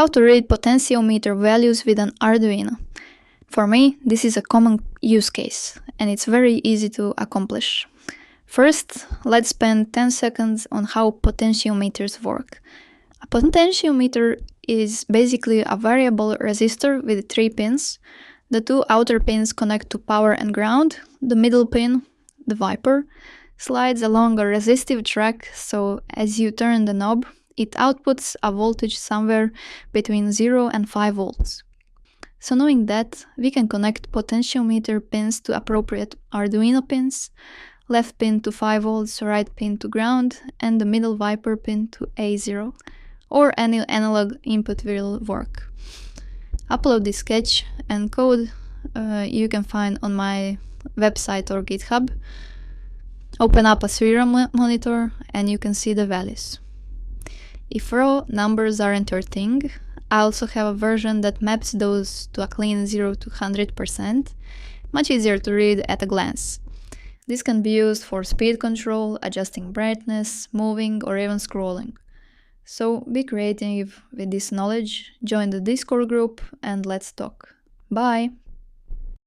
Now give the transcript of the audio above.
How to read potentiometer values with an Arduino. For me, this is a common use case, and it's very easy to accomplish. First, let's spend 10 seconds on how potentiometers work. A potentiometer is basically a variable resistor with 3 pins. The 2 outer pins connect to power and ground. The middle pin, the Viper, slides along a resistive track, so as you turn the knob, it outputs a voltage somewhere between 0 and 5 volts. So knowing that, we can connect potentiometer pins to appropriate Arduino pins, left pin to 5 volts, right pin to ground, and the middle Viper pin to A0, or any analog input will work. Upload this sketch and code you can find on my website or GitHub. Open up a serial monitor and you can see the values. If raw numbers aren't your thing, I also have a version that maps those to a clean 0 to 100%, much easier to read at a glance. This can be used for speed control, adjusting brightness, moving, or even scrolling. So be creative with this knowledge, join the Discord group, and let's talk. Bye!